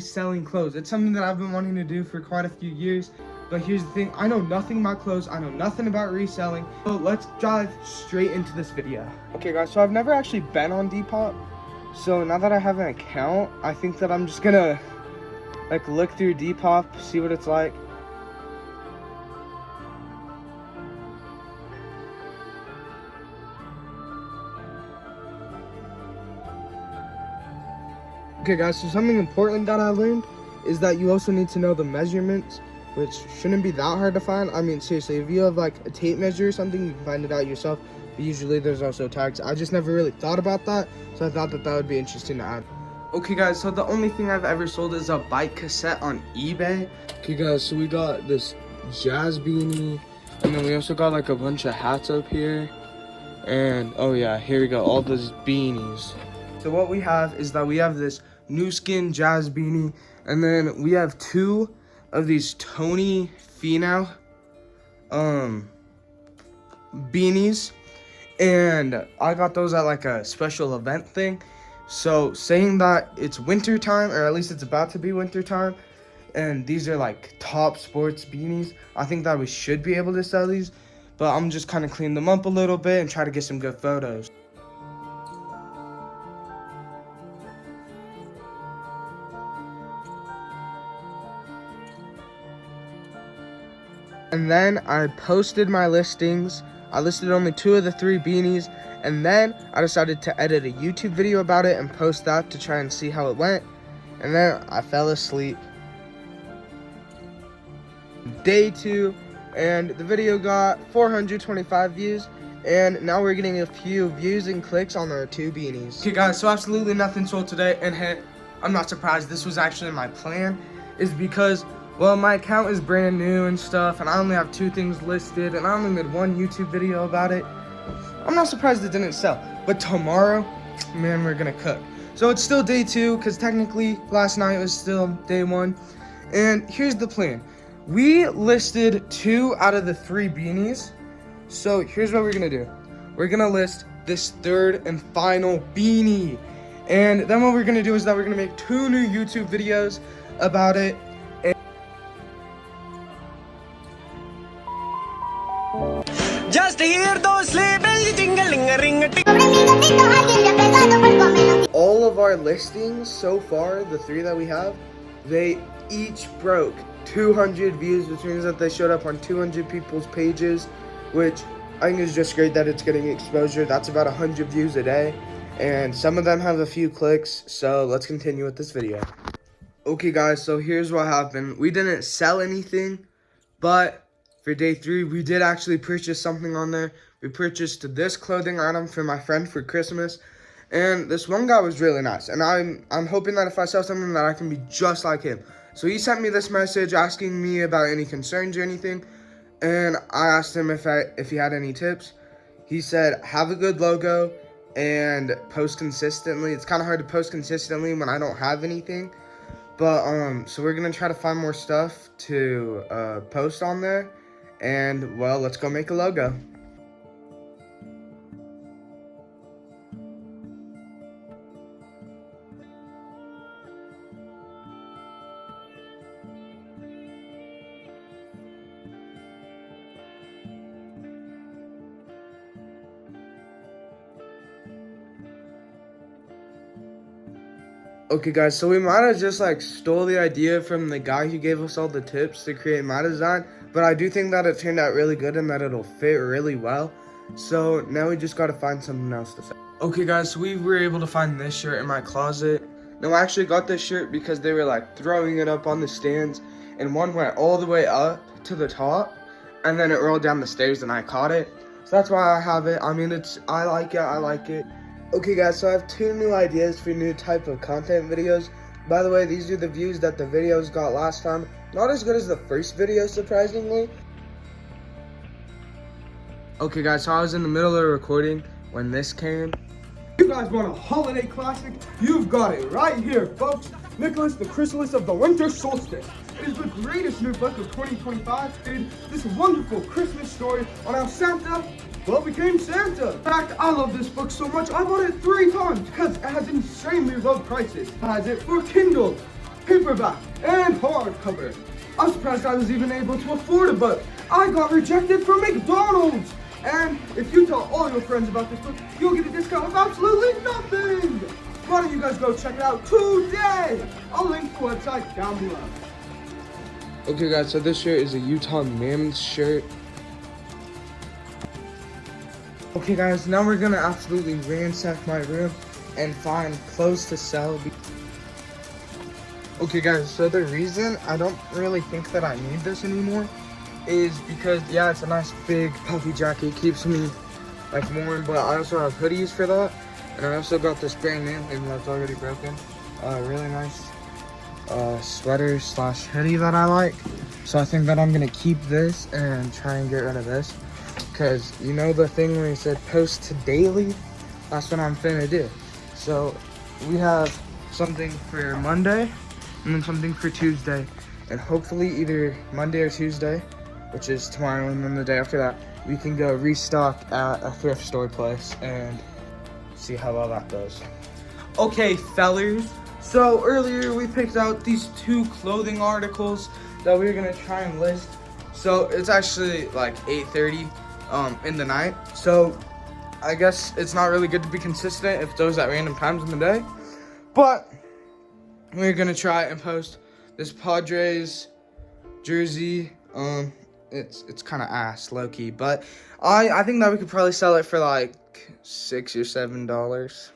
selling clothes. It's something that I've been wanting to do for quite a few years. But here's the thing, I know nothing about clothes, I know nothing about reselling. So let's dive straight into this video. Okay guys, so I've never actually been on Depop. So now that I have an account, I think that I'm just gonna like look through Depop, see what it's like. Okay guys, so something important that I learned is that you also need to know the measurements, which shouldn't be that hard to find. I mean, seriously, if you have like a tape measure or something, you can find it out yourself. But usually there's also tags. I just never really thought about that, so I thought that that would be interesting to add. Okay guys, so the only thing I've ever sold is a bike cassette on eBay. Okay guys, so we got this jazz beanie, and then we also got like a bunch of hats up here. And oh yeah, here we go, all those beanies. So what we have is that we have this new skin jazz beanie, and then we have two of these Tony Finau beanies, and I got those at like a special event thing. So saying that it's winter time, or at least it's about to be winter time, and these are like top sports beanies, I think that we should be able to sell these, but I'm just kind of clean them up a little bit and try to get some good photos. And then I posted my listings. I listed only 2 of the 3 beanies, and then I decided to edit a YouTube video about it and post that to try and see how it went. And then I fell asleep. Day 2, and the video got 425 views, and now we're getting a few views and clicks on our 2 beanies. Okay guys, so absolutely nothing sold today, and hey, I'm not surprised. This was actually my plan, is because, well, my account is brand new and stuff, and I only have 2 things listed, and I only made 1 YouTube video about it. I'm not surprised it didn't sell, but tomorrow, man, we're gonna cook. So it's still day 2, because technically last night was still day 1, and here's the plan. We listed 2 out of the 3 beanies, so here's what we're gonna do. We're gonna list this 3rd and final beanie, and then what we're gonna do is that we're gonna make 2 new YouTube videos about it. Just hear those sleigh bells jingling-a-ring-a-ting. All of our listings so far, the 3 that we have, they each broke 200 views, which means that they showed up on 200 people's pages, which I think is just great that it's getting exposure. That's about 100 views a day, and some of them have a few clicks, so let's continue with this video. Okay guys, so here's what happened. We didn't sell anything, but for day 3, we did actually purchase something on there. We purchased this clothing item for my friend for Christmas, and this one guy was really nice, and I'm hoping that if I sell something that I can be just like him. So he sent me this message asking me about any concerns or anything, and I asked him if he had any tips. He said, have a good logo and post consistently. It's kind of hard to post consistently when I don't have anything, but so we're gonna try to find more stuff to post on there. And, well, let's go make a logo. Okay guys, so we might have just like stole the idea from the guy who gave us all the tips to create my design, but I do think that it turned out really good and that it'll fit really well. So now we just gotta find something else to say. Okay guys, so we were able to find this shirt in my closet. Now I actually got this shirt because they were like throwing it up on the stands, and one went all the way up to the top, and then it rolled down the stairs and I caught it. So that's why I have it. I mean, I like it. Okay guys, so I have 2 new ideas for new type of content videos. By the way, these are the views that the videos got last time. Not as good as the first video, surprisingly. Okay guys, so I was in the middle of recording when this came. You guys want a holiday classic? You've got it right here, folks. Nicholas, the Chrysalis of the Winter Solstice. It is the greatest new book of 2025, stated this wonderful Christmas story on how Santa, well, became Santa. In fact, I love this book so much, I bought it 3 times because it has insanely low prices. It has it for Kindle, paperback, and hardcover. I'm surprised I was even able to afford it, but I got rejected from McDonald's. And if you tell all your friends about this book, you'll get a discount of absolutely nothing. Why don't you guys go check it out today? I'll link the website down below. Okay guys, so this shirt is a Utah Mims shirt. Okay guys, now we're gonna absolutely ransack my room and find clothes to sell. Okay guys, so the reason I don't really think that I need this anymore is because, yeah, it's a nice big puffy jacket, keeps me like warm, but I also have hoodies for that. And I also got this brand new, even though it's already broken, really nice sweater slash hoodie that I like. So I think that I'm gonna keep this and try and get rid of this, because you know the thing where it said post to daily, that's what I'm finna do. So we have something for Monday and then something for Tuesday, and hopefully either Monday or Tuesday, which is tomorrow, and then the day after that, we can go restock at a thrift store place and see how well that goes. Okay, fellers. So earlier we picked out these 2 clothing articles that we were gonna try and list. So it's actually like 8:30 in the night. So I guess it's not really good to be consistent if those at random times in the day. But we're gonna try and post this Padres jersey. It's kind of ass, low key, but I think that we could probably sell it for like $6 or $7.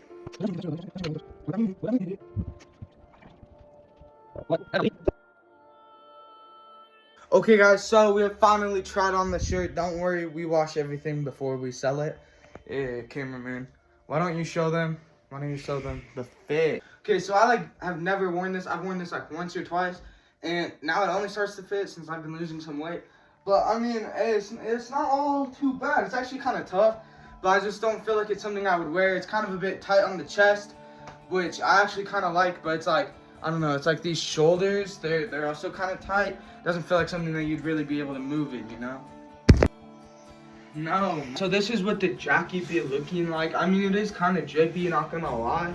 Okay guys, so we have finally tried on the shirt. Don't worry, we wash everything before we sell it. Cameraman, why don't you show them the fit? Okay, so I have never worn this. I've worn this like once or twice, and now it only starts to fit since I've been losing some weight. But I mean, it's not all too bad. It's actually kind of tough, but I just don't feel like it's something I would wear. It's kind of a bit tight on the chest, which I actually kind of like, but it's like, I don't know, it's like these shoulders, they're also kind of tight. Doesn't feel like something that you'd really be able to move in, you know? No. So this is what the jacket be looking like. I mean, it is kind of drippy, not gonna lie,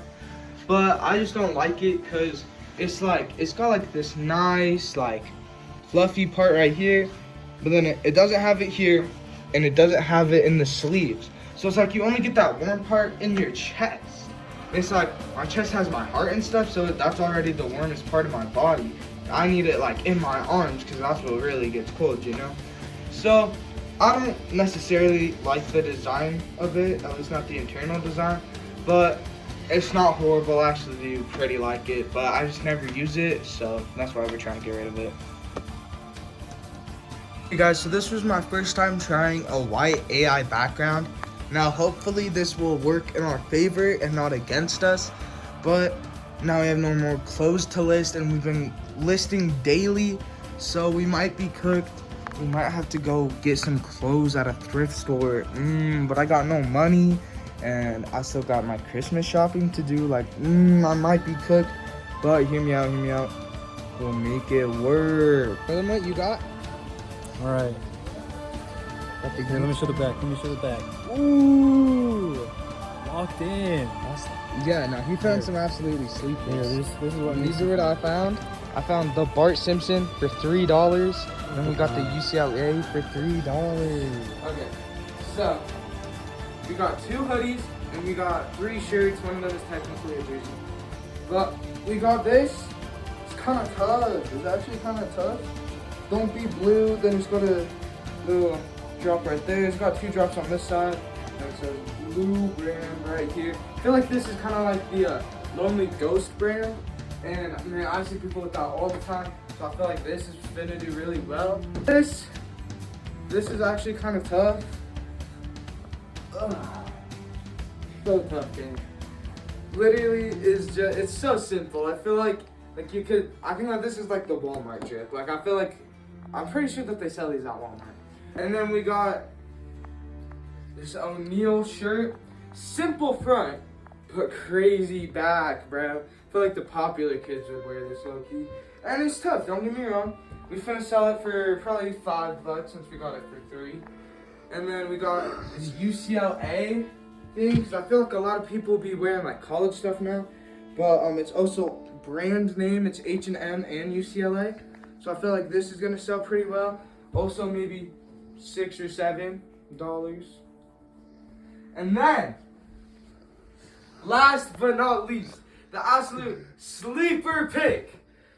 but I just don't like it because it's got like this nice, like, fluffy part right here, but then it doesn't have it here, and it doesn't have it in the sleeves. So it's like you only get that warm part in your chest. It's like my chest has my heart and stuff, so that's already the warmest part of my body. I need it like in my arms because that's what really gets cold, you know? So I don't necessarily like the design of it, at least not the internal design, but it's not horrible. I actually do pretty like it, but I just never use it, so that's why we're trying to get rid of it. Hey guys, so this was my first time trying a white AI background. Now hopefully this will work in our favor and not against us, but now we have no more clothes to list, and we've been listing daily, so we might be cooked. We might have to go get some clothes at a thrift store, but I got no money, and I still got my Christmas shopping to do. Like, I might be cooked, but hear me out, we'll make it work. What you got? All right. Here, let me show the back. Ooh, Locked in. yeah. Now he found some absolutely sleepers. Yeah, this is what These are what I found. I found the Bart Simpson for $3. Then we got the UCLA for $3. Okay, so we got 2 hoodies and we got 3 shirts. One of them is technically a jersey, but we got this. It's kind of tough. It's actually kind of tough. Don't be blue. Then it's got a little drop right there. It's got 2 drops on this side, and it says blue brand right here. I feel like this is kind of like the Lonely Ghost brand, and I mean, I see people with that all the time, so I feel like this is gonna do really well. This is actually kind of tough. Ugh. So tough, game. Literally is just, it's so simple. I feel like you could, I think that this is like the Walmart drip. Like, I feel like, I'm pretty sure that they sell these at Walmart. And then we got this O'Neal shirt. Simple front, but crazy back, bro. I feel like the popular kids would wear this low-key. And it's tough, don't get me wrong. We finna sell it for probably $5 since we got it for $3. And then we got this UCLA thing, because I feel like a lot of people be wearing like college stuff now. But it's also brand name. It's H&M and UCLA. So I feel like this is gonna sell pretty well. Also maybe $6 or $7. And then, last but not least, the absolute sleeper pick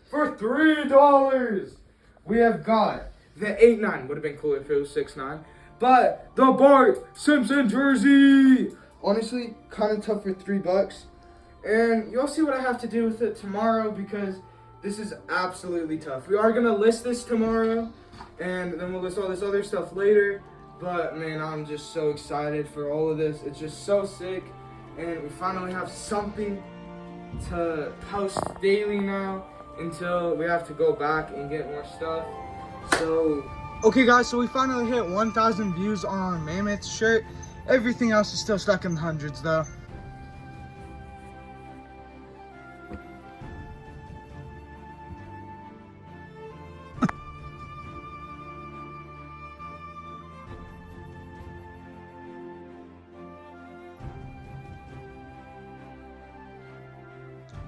for $3. We have got the 8-9. Would have been cooler if it was 6-9. But the Bart Simpson jersey. Honestly, kind of tough for $3. And you'll see what I have to do with it tomorrow because this is absolutely tough. We are gonna list this tomorrow, and then we'll list all this other stuff later. But man, I'm just so excited for all of this. It's just so sick, and we finally have something to post daily now until we have to go back and get more stuff. So, okay guys, so we finally hit 1,000 views on our Mammoth shirt. Everything else is still stuck in the hundreds though.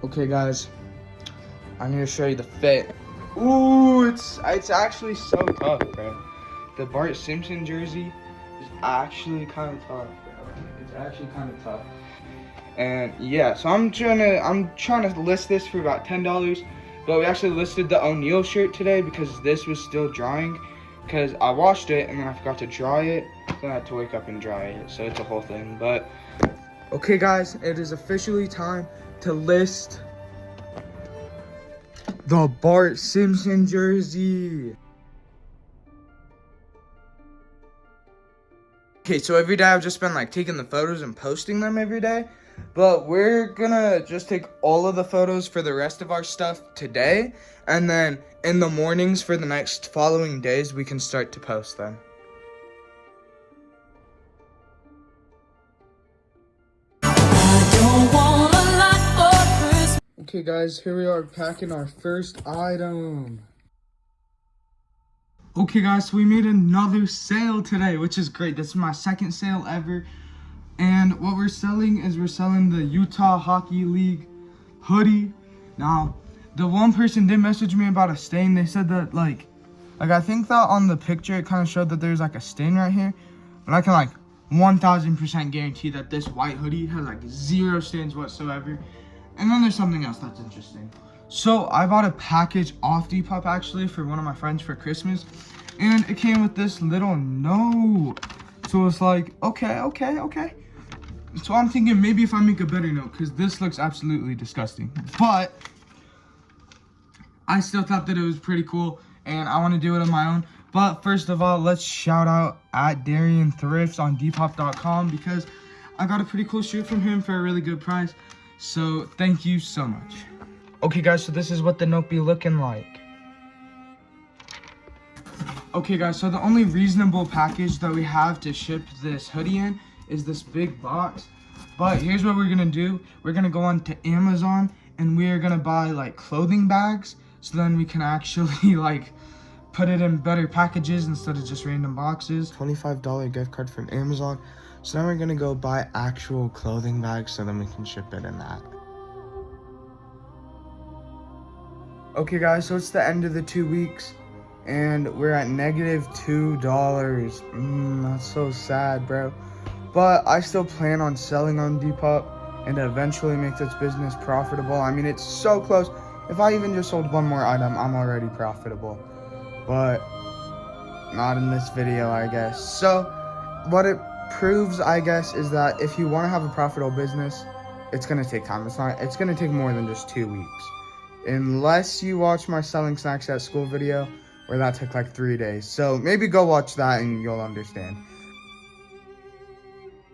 Okay guys, I need to show you the fit. Ooh, it's actually so tough, bro. The Bart Simpson jersey is actually kind of tough, bro. It's actually kind of tough. And yeah, so I'm trying to list this for about $10, but we actually listed the O'Neal shirt today because this was still drying. Because I washed it and then I forgot to dry it, then I had to wake up and dry it. So it's a whole thing. But okay, guys, it is officially time to list the Bart Simpson jersey. Okay, so every day I've just been like taking the photos and posting them every day. But we're gonna just take all of the photos for the rest of our stuff today. And then in the mornings for the next following days, we can start to post them. Okay guys, here we are packing our first item. Okay guys, so we made another sale today, which is great. This is my second sale ever. And what we're selling is we're selling the Utah Hockey League hoodie. Now, the one person did message me about a stain. They said that like I think that on the picture it kind of showed that there's like a stain right here. But I can like 1000% guarantee that this white hoodie has like 0 stains whatsoever. And then there's something else that's interesting. So I bought a package off Depop actually for one of my friends for Christmas. And it came with this little note. So it's like, okay. So I'm thinking maybe if I make a better note, because this looks absolutely disgusting. But I still thought that it was pretty cool, and I want to do it on my own. But first of all, let's shout out at Darian Thrifts on Depop.com, because I got a pretty cool shirt from him for a really good price. So thank you so much. Okay guys, so this is what the note be looking like. Okay guys, so the only reasonable package that we have to ship this hoodie in is this big box. But here's what we're gonna do. We're gonna go on to Amazon and we are gonna buy like clothing bags, so then we can actually like put it in better packages instead of just random boxes. $25 gift card from Amazon. So now we're gonna go buy actual clothing bags so then we can ship it in that. Okay guys, so it's the end of the 2 weeks and we're at -$2. That's so sad, bro. But I still plan on selling on Depop and eventually make this business profitable. I mean, it's so close. If I even just sold one more item, I'm already profitable. But not in this video, I guess. So what it proves, I guess, is that if you want to have a profitable business, it's going to take time. It's going to take more than just 2 weeks. Unless you watch my selling snacks at school video, where that took like 3 days. So maybe go watch that and you'll understand.